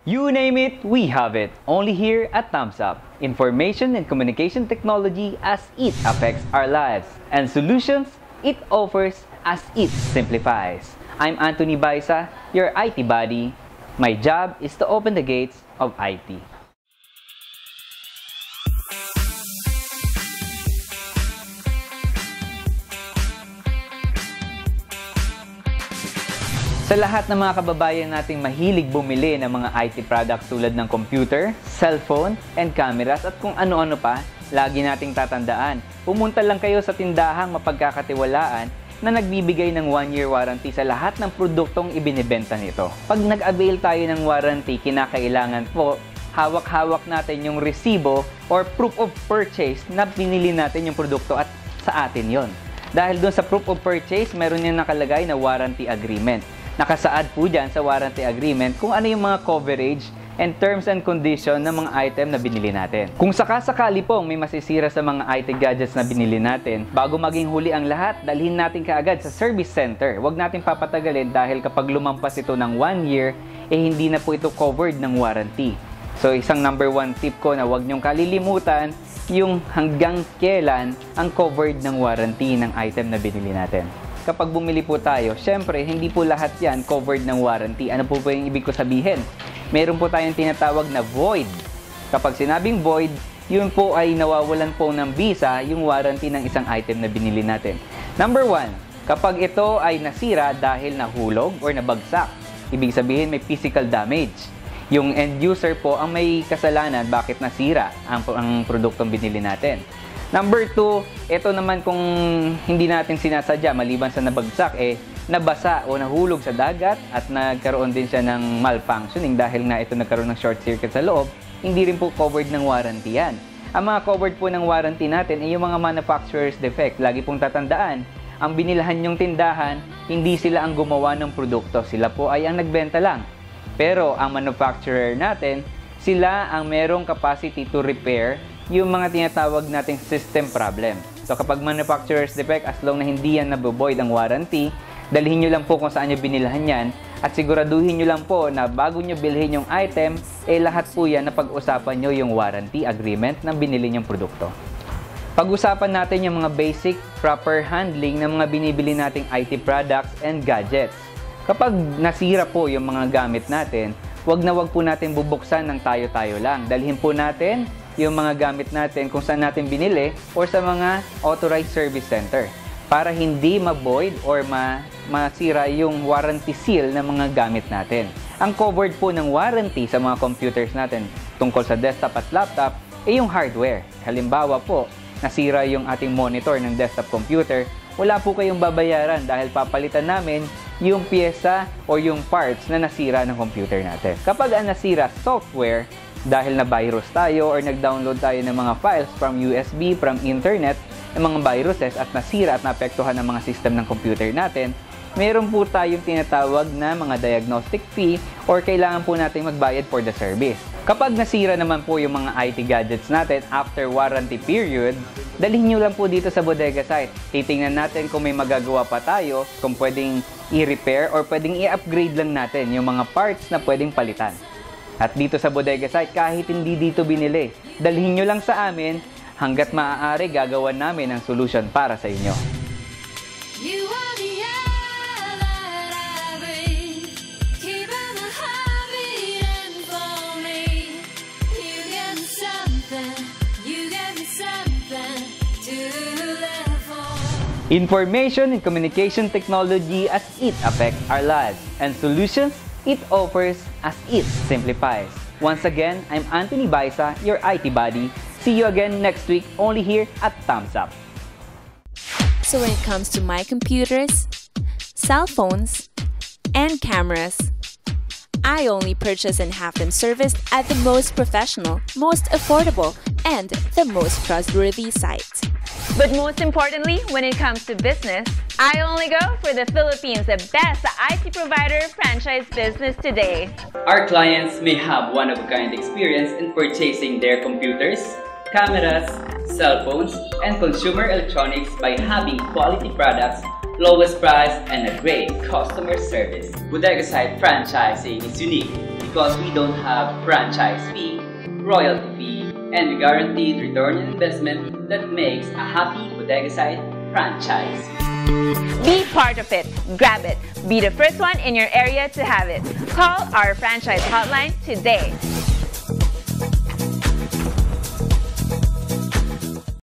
You name it, we have it. Only here at Thumbs Up. Information and communication technology as it affects our lives. And solutions it offers as it simplifies. I'm Anthony Baisa, your IT buddy. My job is to open the gates of IT. Sa lahat ng mga kababayan nating mahilig bumili ng mga IT products tulad ng computer, cellphone, and cameras at kung ano-ano pa, lagi nating tatandaan. Pumunta lang kayo sa tindahang mapagkakatiwalaan na nagbibigay ng 1-year warranty sa lahat ng produktong ibinibenta nito. Pag nag-avail tayo ng warranty, kinakailangan po hawak-hawak natin yung resibo or proof of purchase na pinili natin yung produkto at sa atin yon. Dahil dun sa proof of purchase, meron yung nakalagay na warranty agreement. Nakasaad po dyan sa warranty agreement kung ano yung mga coverage and terms and condition ng mga item na binili natin. Kung sakasakali pong may masisira sa mga IT gadgets na binili natin, bago maging huli ang lahat, dalhin natin kaagad sa service center. Huwag natin papatagalin dahil kapag lumampas ito ng 1 year, hindi na po ito covered ng warranty. So isang number 1 tip ko na huwag nyong kalilimutan yung hanggang kailan ang covered ng warranty ng item na binili natin. Kapag bumili po tayo, syempre, hindi po lahat yan covered ng warranty. Ano po yung ibig ko sabihin? Meron po tayong tinatawag na void. Kapag sinabing void, yun po ay nawawalan po ng visa yung warranty ng isang item na binili natin. Number 1, kapag ito ay nasira dahil nahulog or nabagsak, ibig sabihin may physical damage. Yung end user po ang may kasalanan bakit nasira ang produktong binili natin. Number 2, ito naman kung hindi natin sinasadya, maliban sa nabagsak, nabasa o nahulog sa dagat at nagkaroon din siya ng malfunctioning dahil nga ito nagkaroon ng short circuit sa loob, hindi rin po covered ng warranty yan. Ang mga covered po ng warranty natin ay yung mga manufacturer's defect. Lagi pong tatandaan, ang binilahan yung tindahan, hindi sila ang gumawa ng produkto. Sila po ay ang nagbenta lang. Pero ang manufacturer natin, sila ang merong capacity to repair yung mga tinatawag nating system problem. So kapag manufacturer's defect, as long na hindi yan nabovoid ang warranty, dalhin nyo lang po kung saan nyo binilahan yan at siguraduhin nyo lang po na bago nyo bilhin yung item, lahat po yan na pag-usapan nyo yung warranty agreement ng binili nyong produkto. Pag-usapan natin yung mga basic, proper handling ng mga binibili nating IT products and gadgets. Kapag nasira po yung mga gamit natin, wag po natin bubuksan ng tayo-tayo lang. Dalhin po natin yung mga gamit natin kung saan natin binili or sa mga authorized service center para hindi ma-void or masira yung warranty seal ng mga gamit natin. Ang covered po ng warranty sa mga computers natin tungkol sa desktop at laptop yung hardware. Halimbawa po, nasira yung ating monitor ng desktop computer, wala po kayong babayaran dahil papalitan namin yung pyesa o yung parts na nasira ng computer natin. Kapag ang nasira software, dahil na virus tayo or nag-download tayo ng mga files from USB, from internet, ng mga viruses at nasira at naapektuhan ng mga system ng computer natin, meron po tayong tinatawag na mga diagnostic fee or kailangan po natin magbayad for the service. Kapag nasira naman po yung mga IT gadgets natin after warranty period, dalhin nyo lang po dito sa bodega site. Titingnan natin kung may magagawa pa tayo, kung pwedeng i-repair or pwedeng i-upgrade lang natin yung mga parts na pwedeng palitan. At dito sa bodega site, kahit hindi dito binili, dalhin nyo lang sa amin, hanggat maaari gagawan namin ang solution para sa inyo. Information and communication technology as it affects our lives, and solutions it offers as it simplifies. Once again, I'm Anthony Baisa, your IT buddy. See you again next week, only here at Thumbs Up. So when it comes to my computers, cell phones, and cameras, I only purchase and have them serviced at the most professional, most affordable, and the most trustworthy sites. But most importantly, when it comes to business, I only go for the Philippines, the best IT provider franchise business today. Our clients may have one-of-a-kind experience in purchasing their computers, cameras, cell phones, and consumer electronics by having quality products, lowest price, and a great customer service. Bodega Site Franchising is unique because we don't have franchise fee, royalty fee, and the guaranteed return on investment that makes a happy Bodega site franchise. Be part of it. Grab it. Be the first one in your area to have it. Call our franchise hotline today.